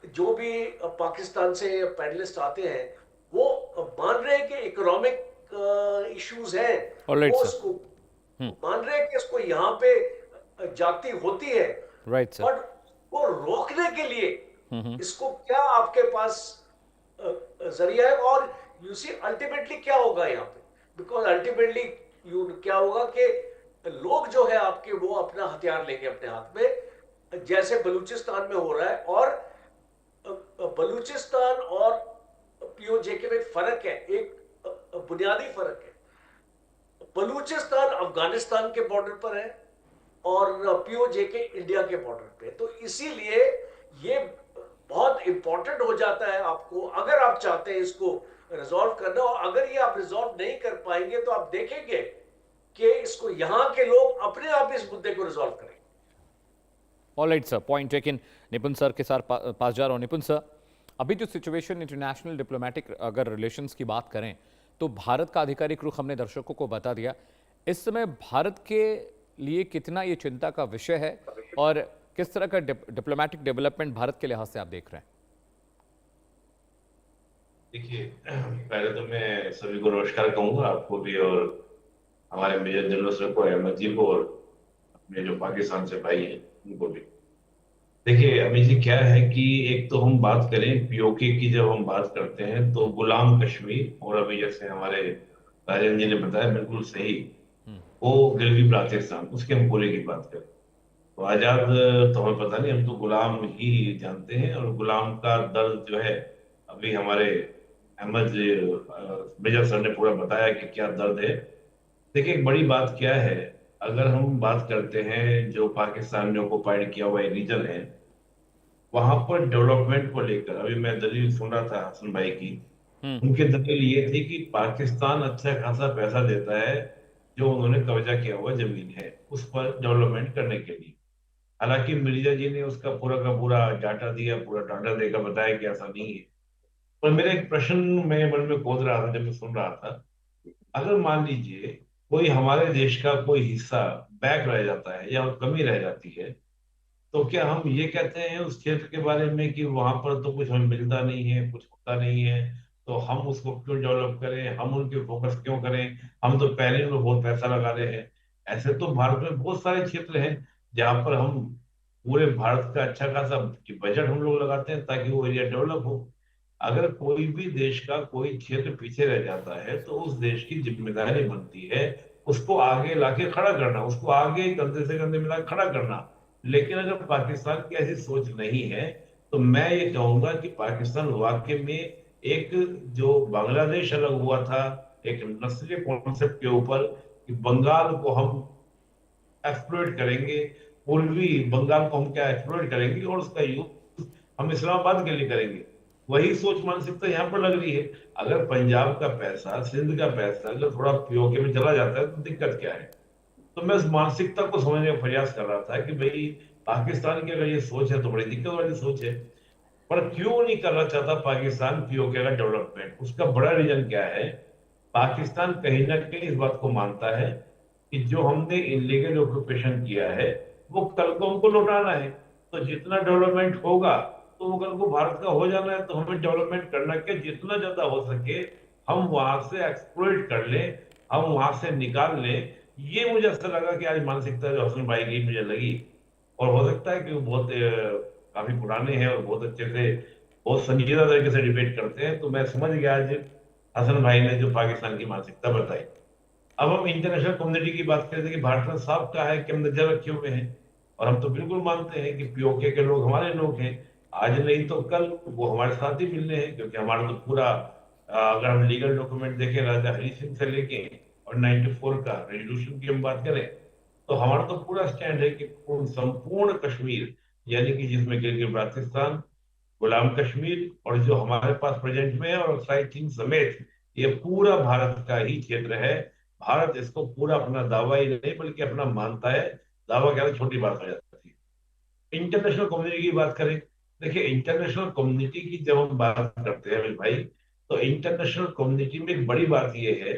G: जो भी पाकिस्तान से पैनलिस्ट आते हैं वो मान रहे हैं कि इकोनॉमिक इश्यूज हैं, वो उसको मान रहे हैं कि इसको यहाँ पे जाती होती है, और वो रोकने के लिए इसको क्या आपके पास जरिया है? और यू सी अल्टीमेटली क्या होगा यहाँ पे? बिकॉज अल्टीमेटली क्या होगा कि लोग जो है आपके वो अपना हथियार लेंगे अपने हाथ में, जैसे बलूचिस्तान में हो रहा है। और बलूचिस्तान और पीओजे में फर्क है, एक बुनियादी फर्क है। बलूचिस्तान अफगानिस्तान के बॉर्डर पर है और पीओजे के इंडिया के बॉर्डर पे। तो इसीलिए ये बहुत इंपॉर्टेंट हो जाता है आपको, अगर आप चाहते हैं इसको रिजॉल्व करना। और अगर ये आप रिजॉल्व नहीं कर पाएंगे तो आप देखेंगे कि इसको यहां के लोग अपने आप इस मुद्दे को रिजॉल्व करेंगे।
A: Alright sir, point taken. निपुण सर के साथ पास जा रहा हूं। निपुण सर, अभी जो सिचुएशन इंटरनेशनल डिप्लोमेटिक अगर रिलेशंस की बात करें तो भारत का आधिकारिक रुख हमने दर्शकों को बता दिया। इस समय भारत के लिए कितना ये चिंता का विषय है और किस तरह का डिप्लोमेटिक डेवलपमेंट भारत के लिहाज से आप देख रहे हैं?
H: देखिए, पहले तो मैं सभी को नमस्कार कहूंगा, आपको भी और हमारे मेजर जनरल सर को, अहमद जी को, और अपने जो पाकिस्तान से भाई हैं उनको भी। देखिए अमित जी, क्या है कि एक तो हम बात करें पीओके की, जब हम बात करते हैं तो गुलाम कश्मीर, और अभी जैसे हमारे राजन जी ने बताया बिल्कुल सही, वो गिलगित बाल्टिस्तान, उसके हम पूरे की बात करें तो आजाद तो हमें पता नहीं, हम तो गुलाम ही जानते हैं। और गुलाम का दर्द जो है, अभी हमारे अहमद मेजर सर ने पूरा बताया कि क्या दर्द है। देखिए एक बड़ी बात क्या है, अगर हम बात करते हैं जो पाकिस्तान ने ऑक्युपाइड किया हुआ रीजन है, वहां पर डेवलपमेंट को लेकर अभी मैं दलील सुन रहा था हसन भाई की, उनकी दलील ये थी कि पाकिस्तान अच्छा खासा पैसा देता है जो उन्होंने कब्जा किया हुआ जमीन है उस पर डेवलपमेंट करने के लिए। हालांकि मिर्जा जी ने उसका पूरा का पूरा डाटा दिया, पूरा डाटा देकर बताया कि ऐसा नहीं है। पर मेरा एक प्रश्न मेरे मन में खोद रहा था जब मैं सुन रहा था, अगर मान लीजिए कोई हमारे देश का कोई हिस्सा बैक रह जाता है या कमी रह जाती है, तो क्या हम ये कहते हैं उस क्षेत्र के बारे में कि वहां पर तो कुछ हमें मिलता नहीं है, कुछ होता नहीं है, तो हम उसको क्यों डेवलप करें, हम उनके फोकस क्यों करें, हम तो पहले ही बहुत पैसा लगा रहे हैं। ऐसे तो भारत में बहुत सारे क्षेत्र हैं जहां पर हम पूरे भारत का अच्छा खासा बजट हम लोग लगाते हैं ताकि वो एरिया डेवलप हो। अगर कोई भी देश का कोई क्षेत्र पीछे रह जाता है तो उस देश की जिम्मेदारी बनती है उसको आगे लाके खड़ा करना, उसको आगे कंधे से कंधे मिला खड़ा करना। लेकिन अगर पाकिस्तान की ऐसी सोच नहीं है तो मैं ये कहूंगा कि पाकिस्तान वाकई में एक जो बांग्लादेश अलग हुआ था एक नस्लीय कॉन्सेप्ट के ऊपर कि बंगाल को हम एक्सप्लॉइट करेंगे, पूर्वी बंगाल को हम क्या एक्सप्लॉइट करेंगे और उसका यूज हम इस्लामाबाद के लिए करेंगे, वही सोच मानसिकता यहाँ पर लग रही है। अगर पंजाब का पैसा, सिंध का पैसा अगर थोड़ा पीओके में चला जाता है तो दिक्कत क्या है। तो मैं उस मानसिकता को समझने का प्रयास कर रहा था कि भाई पाकिस्तान की अगर ये सोच है तो बड़ी दिक्कत वाली सोच है। पर क्यों नहीं करना चाहता पाकिस्तान पीओके का डेवलपमेंट? उसका बड़ा रीजन क्या है? पाकिस्तान कहीं ना कहीं इस बात को मानता है कि जो हमने इलीगल ऑक्यूपेशन किया है वो कल को हमको लौटाना है। तो जितना डेवलपमेंट होगा तो वो कल को भारत का हो जाना है। तो हमें डेवलपमेंट करना क्या, जितना ज्यादा हो सके हम वहां से एक्सप्लॉइट कर लें, हम वहां से निकाल लें। ये मुझे ऐसा लगा कि आज मानसिकता जो हसन भाई की मुझे लगी। और हो सकता है कि वो बहुत काफी पुराने हैं और बहुत अच्छे से, बहुत संजीदा तरीके से डिबेट करते हैं। तो मैं समझ गया आज हसन भाई ने जो पाकिस्तान की मानसिकता बताई। अब हम इंटरनेशनल कम्युनिटी की बात करें कि भारत ने साफ कहा है कि हम नजर रखे हुए हैं, और हम तो बिल्कुल मानते हैं कि पीओके के लोग हमारे लोग हैं। आज नहीं तो कल वो हमारे साथ ही मिलने हैं, क्योंकि हमारा तो पूरा अगर हम लीगल डॉक्यूमेंट देखें राजा हरी सिंह से लेके और 94 का रेजोल्यूशन की हम बात करें तो हमारा तो पूरा स्टैंड है कि संपूर्ण कश्मीर, यानी कि जिसमें गिलगित बाल्टिस्तान, गुलाम कश्मीर और जो हमारे पास प्रेजेंट में है और साइकिंग समेत ये पूरा भारत का ही क्षेत्र है। भारत इसको पूरा अपना दावा ही नहीं बल्कि अपना मानता है। दावा कहना छोटी बात हो जाती है। इंटरनेशनल कम्युनिटी की बात करें, देखिए इंटरनेशनल कम्युनिटी की जब हम बात करते हैं अमित भाई, तो इंटरनेशनल कम्युनिटी में एक बड़ी बात यह है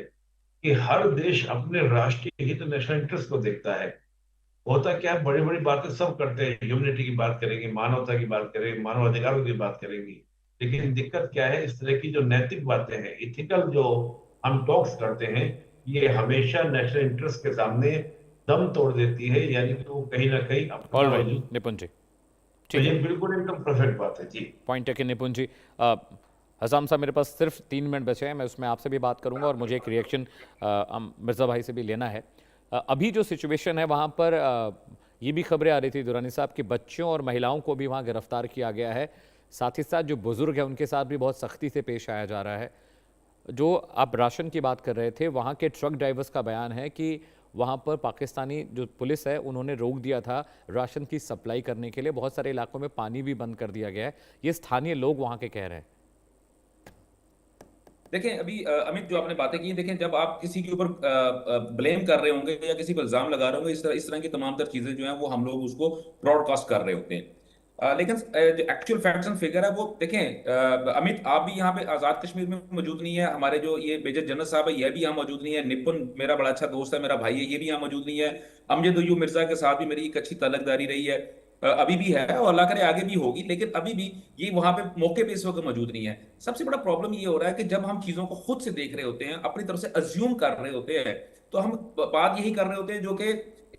H: कि हर देश अपने राष्ट्रीय हित, नेशनल इंटरेस्ट को देखता है। होता क्या है, बड़ी बड़ी बातें सब करते हैं, ह्यूमनिटी की बात करेंगे, मानवता की बात करेंगे, मानव अधिकारों की बात करेंगे, लेकिन दिक्कत क्या है, इस तरह की जो नैतिक बातें हैं, इथिकल जो हम टॉक्स करते हैं, ये हमेशा नेशनल इंटरेस्ट के सामने दम तोड़ देती है, यानी कि वो कहीं ना कहीं अपना
A: ऑल राइट
H: वजूद।
A: निपुण जी,
H: तो
A: ठीक
H: ये
A: है,
H: बिल्कुल एकदम परफेक्ट बात है जी।
A: पॉइंट है कि निपुण जी। हजाम साहब मेरे पास सिर्फ 3 मिनट बचे हैं, मैं उसमें आपसे भी बात करूंगा और मुझे एक रिएक्शन मिर्ज़ा भाई से भी लेना है। अभी जो सिचुएशन है वहाँ पर ये भी खबरें आ रही थी दुरानी साहब कि बच्चों और महिलाओं को भी वहाँ गिरफ्तार किया गया है, साथ ही साथ जो बुजुर्ग हैं उनके साथ भी बहुत सख्ती से पेश आया जा रहा है। जो आप राशन की बात कर रहे थे, वहाँ के ट्रक ड्राइवर्स का बयान है कि वहाँ पर पाकिस्तानी जो पुलिस है उन्होंने रोक दिया था राशन की सप्लाई करने के लिए, बहुत सारे इलाकों में पानी भी बंद कर दिया गया है, ये स्थानीय लोग वहाँ के कह रहे हैं।
F: देखें अभी अमित जो आपने बातें की, देखें जब आप किसी के ऊपर ब्लेम कर रहे होंगे या किसी पर इल्जाम लगा रहे होंगे, इस तरह की तमाम तर चीजें जो हैं वो हम लोग उसको ब्रॉडकास्ट कर रहे होते हैं। लेकिन जो एक्चुअल फैक्ट्स एंड फिगर है वो देखें, अमित आप भी यहाँ पे आजाद कश्मीर में मौजूद नहीं है, हमारे जो ये मेजर जनरल साहब है यह भी यहाँ मौजूद नहीं है, निपुण मेरा बड़ा अच्छा दोस्त है, मेरा भाई है, ये भी यहाँ मौजूद नहीं है, अमजद अय्यूब मिर्जा के साथ भी मेरी एक अच्छी तलकदारी रही है, अभी भी है और अल्लाह करे आगे भी होगी, लेकिन अभी भी ये वहां पे मौके पे इस वक्त मौजूद नहीं है। सबसे बड़ा प्रॉब्लम ये हो रहा है कि जब हम चीजों को खुद से देख रहे होते हैं, अपनी तरफ से अज्यूम कर रहे होते हैं, तो हम बात यही कर रहे होते हैं जो कि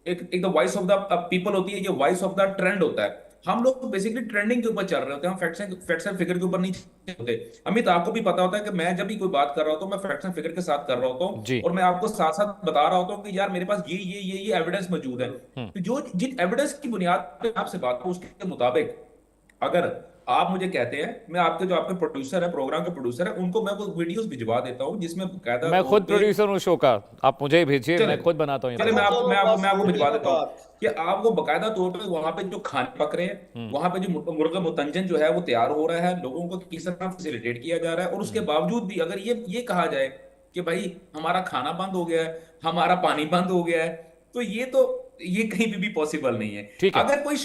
F: एक the voice of the people होती है, ये वॉइस ऑफ द ट्रेंड होता है। हम लोग बेसिकली ट्रेंडिंग के ऊपर चल रहे होते हैं, हम फैक्ट्स एंड फिगर के ऊपर नहीं होते। अमित आपको भी पता होता है कि मैं जब भी कोई बात कर रहा होता हूँ मैं फैक्ट्स एंड फिगर के साथ कर रहा होता हूँ और मैं आपको साथ साथ बता रहा होता हूँ कि यार मेरे पास ये एविडेंस मौजूद है। तो जो जिन एविडेंस की बुनियाद पे आपसे बात करूं उसके मुताबिक अगर आप मुझे कहते हैं, मैं आपके जो आपके प्रोड्यूसर है, प्रोग्राम के प्रोड्यूसर है, उनको मैं वो वीडियोस भिजवा देता हूं जिसमें बकायदा
A: मैं खुद प्रोड्यूसर हूँ शो का, आप मुझे भेजिए, मैं खुद बनाता हूँ।
F: चलिए मैं आपको भिजवा देता हूँ कि आपको बकायदा तौर पे वहां पे जो खाने पक रहे हैं, वहां पे जो मुर्गा मुतंजन जो है वो तैयार हो रहा है, लोगों को किस तरह फैसिलिटेट किया जा रहा है, और उसके बावजूद भी अगर ये कहा जाए कि भाई हमारा खाना बंद हो गया है, हमारा पानी बंद हो गया है, तो ये कहीं भी पॉसिबल नहीं है। अगर कोई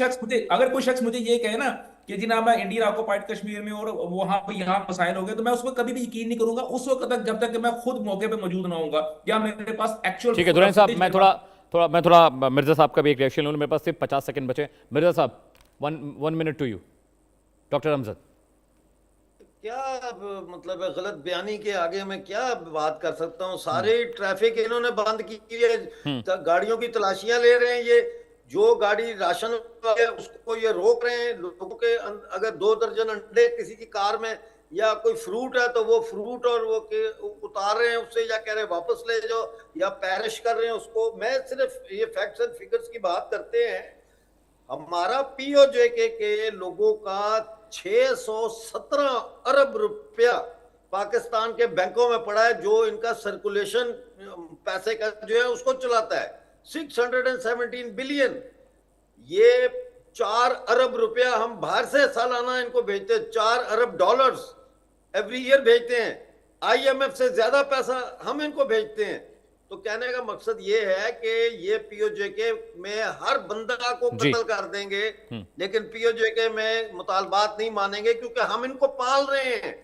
F: शख्स मुझे ये कहे ना कि जनाब मैं इंडियन ऑक्युपाइड कश्मीर में और वहां पे यहाँ मसाइल हो गए, तो मैं उस पर कभी भी यकीन नहीं करूंगा उस वक्त तक जब तक कि मैं खुद मौके पे मौजूद ना होऊंगा या मेरे पास एक्चुअल।
A: ठीक है दुरानी साहब, मैं थोड़ा मिर्जा साहब का भी एक रिएक्शन लूँ, मेरे पास सिर्फ 50 सेकंड बचे। मिर्जा साहब, one minute to you. Doctor Amjad,
E: क्या मतलब है, गलत बयानी के आगे मैं क्या बात कर सकता हूँ। सारे ट्रैफिक इन्होंने बंद की है, गाड़ियों की तलाशियां ले रहे हैं, ये जो गाड़ी राशन है उसको ये रोक रहे हैं। लोगों के अगर 2 दर्जन अंडे किसी की कार में या कोई फ्रूट है तो वो फ्रूट और वो उतार रहे हैं उससे, या कह रहे हैं वापस ले जाओ, या पैरिश कर रहे हैं उसको। मैं सिर्फ ये फैक्ट्स एंड फिगर्स की बात करते हैं। हमारा पीओजे के लोगों का 617 अरब रुपया पाकिस्तान के बैंकों में पड़ा है, जो इनका सर्कुलेशन पैसे का जो है उसको चलाता है। 617 बिलियन। ये 4 अरब रुपया हम बाहर से सालाना इनको भेजते हैं, 4 अरब डॉलर्स एवरी ईयर भेजते हैं। IMF से ज्यादा पैसा हम इनको भेजते हैं। तो कहने का मकसद ये है कि ये POJK में हर बंदा को कत्ल कर देंगे, लेकिन POJK में मुतालबात नहीं मानेंगे, क्योंकि हम इनको पाल रहे हैं।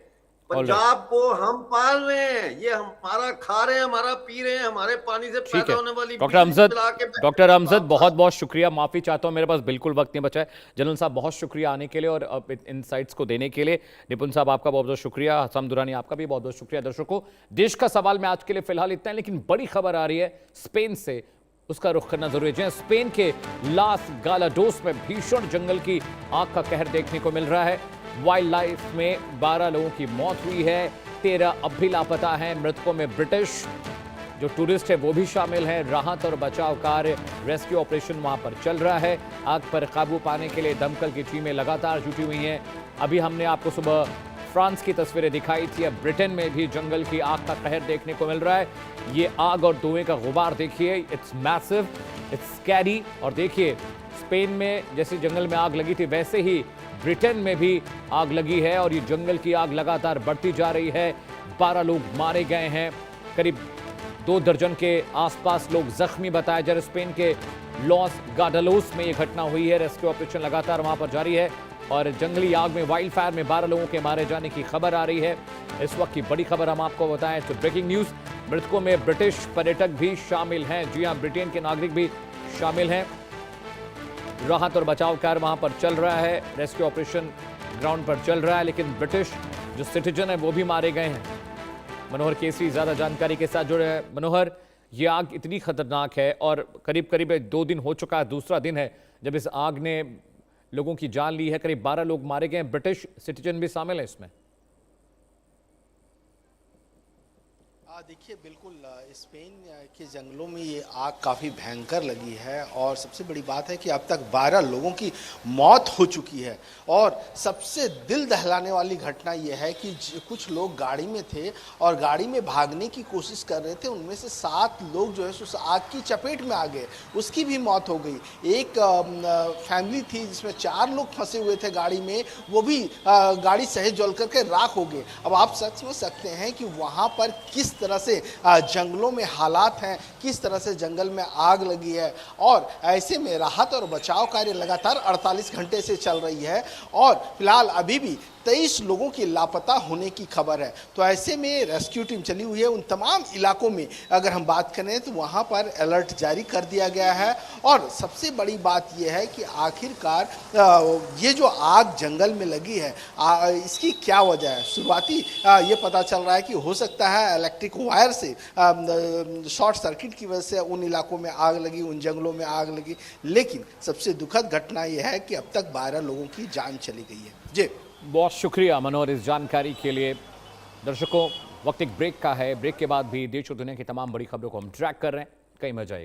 E: पंजाब को हम पाल रहे हैं, ये हमारा खा रहे हैं, हमारा पी रहे हैं, हमारे पानी से पैदा होने वाली
A: डॉक्टर अमजद बहुत बहुत शुक्रिया। माफी चाहता हूं, मेरे पास बिल्कुल वक्त नहीं बचा है। जनरल साहब बहुत शुक्रिया आने के लिए और इनसाइट्स को देने के लिए। निपुण साहब आपका बहुत बहुत शुक्रिया। हसन दुरानी आपका भी बहुत बहुत शुक्रिया। दर्शकों, देश का सवाल में आज के लिए फिलहाल इतना है, लेकिन बड़ी खबर आ रही है स्पेन से, उसका रुख करना जरूरी है। स्पेन के लास गालाडोस में भीषण जंगल की आग का कहर देखने को मिल रहा है। वाइल्ड लाइफ में 12 लोगों की मौत हुई है, 13 अब भी लापता हैं। मृतकों में ब्रिटिश जो टूरिस्ट है वो भी शामिल है। राहत और बचाव कार्य, रेस्क्यू ऑपरेशन वहां पर चल रहा है। आग पर काबू पाने के लिए दमकल की टीमें लगातार जुटी हुई हैं। अभी हमने आपको सुबह फ्रांस की तस्वीरें दिखाई थी, अब ब्रिटेन में भी जंगल की आग का कहर देखने को मिल रहा है। ये आग और धुएं का गुबार देखिए, इट्स मैसिव, इट्स स्कैरी। और देखिए, स्पेन में जैसे जंगल में आग लगी थी वैसे ही ब्रिटेन में भी आग लगी है और ये जंगल की आग लगातार बढ़ती जा रही है। 12 लोग मारे गए हैं, करीब 2 दर्जन के आसपास लोग जख्मी बताए जा रहे। स्पेन के लॉस गाडालोस में ये घटना हुई है। रेस्क्यू ऑपरेशन लगातार वहां पर जारी है और जंगली आग में, वाइल्ड फायर में 12 लोगों के मारे जाने की खबर आ रही है। इस वक्त की बड़ी खबर हम आपको बताएं तो ब्रेकिंग न्यूज, मृतकों में ब्रिटिश पर्यटक भी शामिल हैं। जी हां, ब्रिटेन के नागरिक भी शामिल हैं। राहत और बचाव कार्य वहां पर चल रहा है, रेस्क्यू ऑपरेशन ग्राउंड पर चल रहा है, लेकिन ब्रिटिश जो सिटीजन है वो भी मारे गए हैं। मनोहर केसरी ज्यादा जानकारी के साथ जुड़े हैं। मनोहर, ये आग इतनी खतरनाक है और करीब करीब 2 दिन हो चुका है, दूसरा दिन है जब इस आग ने लोगों की जान ली है। करीब 12 लोग मारे गए, ब्रिटिश सिटीजन भी शामिल है इसमें।
I: देखिए, बिल्कुल स्पेन के जंगलों में ये आग काफ़ी भयंकर लगी है और सबसे बड़ी बात है कि अब तक 12 लोगों की मौत हो चुकी है। और सबसे दिल दहलाने वाली घटना ये है कि कुछ लोग गाड़ी में थे और गाड़ी में भागने की कोशिश कर रहे थे, उनमें से 7 लोग जो है उस आग की चपेट में आ गए, उसकी भी मौत हो गई। एक फैमिली थी जिसमें 4 लोग फंसे हुए थे गाड़ी में, वो भी गाड़ी सहित जल करके राख हो गए। अब आप समझ सकते हैं कि वहाँ पर किस तरह से जंगलों में हालात हैं, किस तरह से जंगल में आग लगी है। और ऐसे में राहत और बचाव कार्य लगातार 48 घंटे से चल रही है और फिलहाल अभी भी 23 लोगों के लापता होने की खबर है। तो ऐसे में रेस्क्यू टीम चली हुई है। उन तमाम इलाकों में अगर हम बात करें तो वहाँ पर अलर्ट जारी कर दिया गया है। और सबसे बड़ी बात यह है कि आखिरकार ये जो आग जंगल में लगी है, इसकी क्या वजह है। शुरुआती ये पता चल रहा है कि हो सकता है इलेक्ट्रिक वायर से शॉर्ट सर्किट की वजह से उन इलाकों में आग लगी, उन जंगलों में आग लगी। लेकिन सबसे दुखद घटना यह है कि अब तक 12 लोगों की जान चली गई है। जी,
A: बहुत शुक्रिया मनोहर इस जानकारी के लिए। दर्शकों, वक्त एक ब्रेक का है। ब्रेक के बाद भी देश और दुनिया की तमाम बड़ी खबरों को हम ट्रैक कर रहे हैं, कहीं मत जाइएगा।